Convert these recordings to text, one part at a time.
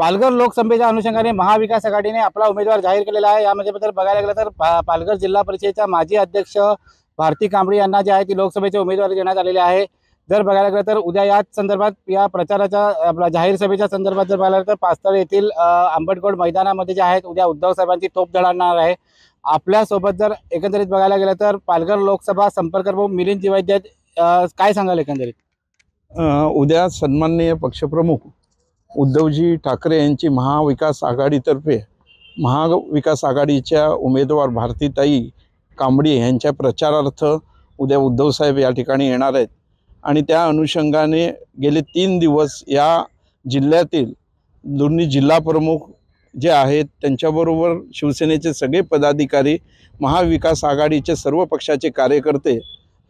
पालघर लोकसभेच्या अनुषंगाने महाविकास आघाडीने आपला उमेदवार जाहीर केलेला आहे। यामध्ये बद्दल बघायला गेलं तर पालघर जिल्हा परिषदेच्या माजी अध्यक्ष भारती कांबळी यांना जे आहे ती लोकसभेचे उमेदवारी देण्यात आलेले आहे। जर बघायला गेलं तर उद्या याच संदर्भात या प्रचाराच्या आपला जाहीर सभेच्या संदर्भात जर बघायला तर पास्तळ येथील आंबेडकर मैदानामध्ये जे आहेत उद्या उद्धव साहेबांची तोफ झळकणार आहे। आपल्या सोबत जर एकंदरीत बघायला गेलं तर पालघर लोकसभा संपर्क प्रमुख मिलिंद जिवैद्य काय सांगाल एकंदरीत? उद्या सन्माननीय पक्षप्रमुख उद्धवजी ठाकरे यांची महाविकास आघाडीतर्फे महाविकास आघाडीच्या उमेदवार भारतीताई कांबळी यांच्या प्रचारार्थ उद्या उद्धव साहेब या ठिकाणी येणार आहेत आणि त्या अनुषंगाने गेले 3 दिवस या जिल्ह्यातील दोन्ही जिल्हा प्रमुख जे आहेत त्यांच्याबरोबर शिवसेनेचे सगळे पदाधिकारी, महाविकास आघाडीचे सर्व पक्षाचे कार्यकर्ते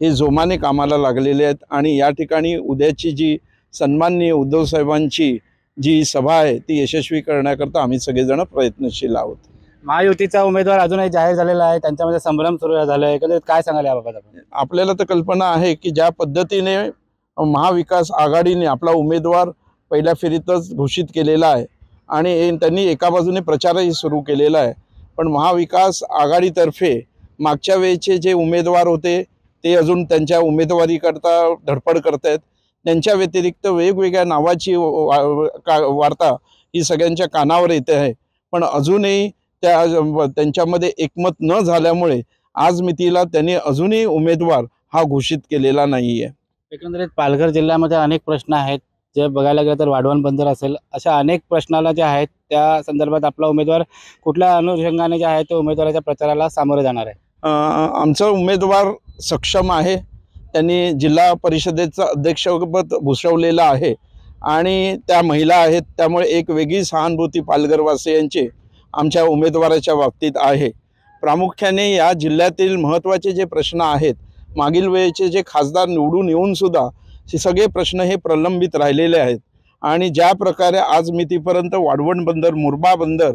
हे जोमाने कामाला लागलेले आहेत आणि या ठिकाणी उद्याची जी सन्माननीय उद्धव साहेबांची जी सभा आहे ती यशस्वी करण्याकरता आम्ही सगळेजण प्रयत्नशील आहोत। महायुतीचा उमेदवार अजूनही जाहीर झालेला आहे, त्यांच्यामध्ये संभ्रम सुरू झाला आहे, एकंदरीत काय सांगाल याबाबत आपण? आपल्याला तर कल्पना आहे की ज्या पद्धतीने महाविकास आघाडीने आपला उमेदवार पहिल्या फेरीतच घोषित केलेला आहे आणि त्यांनी एका बाजूने प्रचारही सुरू केलेला आहे, पण महाविकास आघाडीतर्फे मागच्या वेळेचे जे उमेदवार होते ते अजून त्यांच्या उमेदवारीकरता धडपड करत आहेत। त्यांच्या व्यतिरिक्त वेगवेगळ्या नावाची वार्ता ही सगळ्यांच्या कानावर येते आहे, पण अजूनही त्यांच्यामध्ये एकमत न झाल्यामुळे आज मितीला त्यांनी अजूनही उमेदवार हा घोषित केलेला नाही आहे। एकंदरीत पालघर जिल्ह्यामध्ये अनेक प्रश्न आहेत, जे बघायला गेलं तर वाढवण बंदर असेल, अशा अनेक प्रश्नाला जे आहेत त्या संदर्भात आपला उमेदवार कुठल्या अनुषंगाने जे आहे ते उमेदवाराच्या प्रचाराला सामोरे जाणार आहे? आमचा उमेदवार सक्षम आहे, त्यांनी जिल्हा परिषदेचं अध्यक्षपद भूषवलेलं आहे आणि त्या महिला आहेत, त्यामुळे एक वेगळी सहानुभूती पालघरवासियांची आमच्या उमेदवाराच्या बाबतीत आहे। प्रामुख्याने या जिल्ह्यातील महत्त्वाचे जे प्रश्न आहेत, मागील वेळेचे जे खासदार निवडून येऊन सुद्धा हे सगळे प्रश्न हे प्रलंबित राहिलेले आहेत आणि ज्या प्रकारे आज मितीपर्यंत वाढवण बंदर, मुरबा बंदर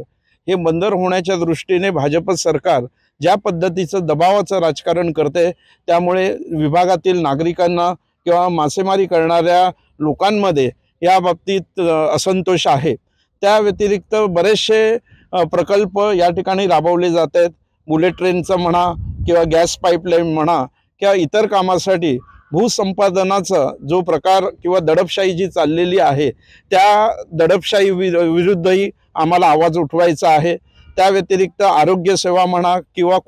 हे बंदर होण्याच्या दृष्टीने भाजप सरकार ज्या पद्धतीचं दबावाचं राजकारण करते, त्यामुळे विभागातील नागरिकांना किंवा मासेमारी करणाऱ्या लोकांमध्ये या बाबतीत असंतोष आहे। त्या व्यतिरिक्त बरेचसे प्रकल्प या ठिकाणी राबवले जात आहेत, बुलेट ट्रेनचं म्हणा किंवा गॅस पाईपलाईन म्हणा किंवा इतर कामासाठी भूसंपादनाचा जो प्रकार किंवा दडपशाही जी चाललेली आहे त्या दडपशाही विरुद्धही आम्हाला आवाज उठवायचा आहे। त्या व्यतिरिक्त आरोग्य सेवा म्हणा किंवा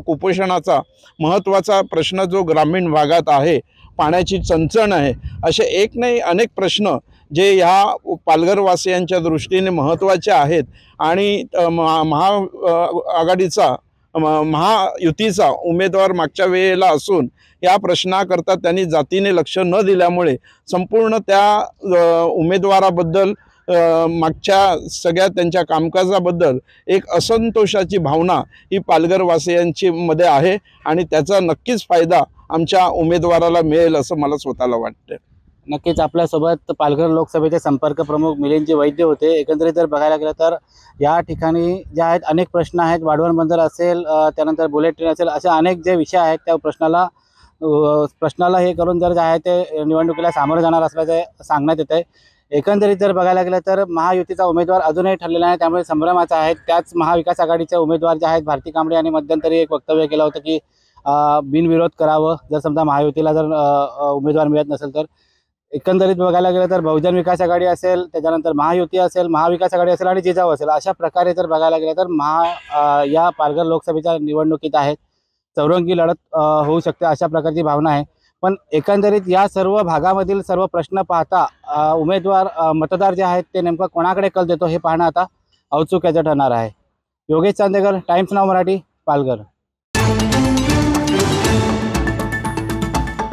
कुपोषणाचा महत्त्वाचा प्रश्न जो ग्रामीण भागात आहे, पाण्याची चणचण आहे, असे एक नाही अनेक प्रश्न जे ह्या पालघरवासियांच्या दृष्टीने महत्त्वाचे आहेत आणि महाआघाडीचा महायुतीचा उमेदवार मागच्या वेळेला असून या प्रश्नाकरता त्यांनी जातीने लक्ष न दिल्यामुळे संपूर्ण त्या उमेदवाराबद्दल मागच्या सगळ्या त्यांच्या कामकाजाबद्दल एक असंतोषाची भावना ही पालघरवासियांची मध्ये आहे आणि त्याचा नक्कीच फायदा आमच्या उमेदवाराला मिळेल असं मला स्वतःला वाटतं। नक्कीच आपल्यासोबत पालघर लोकसभेचे संपर्क प्रमुख मिलिंद जिवैद्य होते। एकंदरीत जर बघायला गेलं तर या ठिकाणी जे आहेत अनेक प्रश्न आहेत, वाढवण बंदर असेल, त्यानंतर बुलेट ट्रेन असेल, असे अनेक जे विषय आहेत त्या प्रश्नाला हे करून जर जे आहे ते निवडणुकीला सामोरे जाणार असल्याचे सांगण्यात येते। एकंदरीत जर बघायला गेलं तर महायुतीचा उमेदवार अजूनही ठरलेला आहे, त्यामुळे संभ्रमाचा आहे। त्याच महाविकास आघाडीचे उमेदवार जे आहेत भारती कांबळी यांनी मध्यंतरी एक वक्तव्य केलं होतं की बिनविरोध करावं जर समजा महायुतीला जर उमेदवार मिळत नसेल तर। एकंदरीत बघायला गेलं तर बहुजन विकास आघाडी असेल, त्याच्यानंतर महायुती असेल, महाविकास आघाडी असेल आणि जिजाऊ असेल, अशा प्रकारे जर बघायला गेलं तर या पालघर लोकसभेच्या निवडणुकीत आहेत चौरंगी लढत होऊ शकते अशा प्रकारची भावना आहे। पण एकंदरीत या सर्व भागामधील सर्व प्रश्न पाहता मतदार जे आहेत ते नेमकं कोणाकडे कल देतो हे पाहणं आता औत्सुक्याचं ठरणार आहे। योगेश चांदेकर, टाइम्स नाव मराठी, पालघर।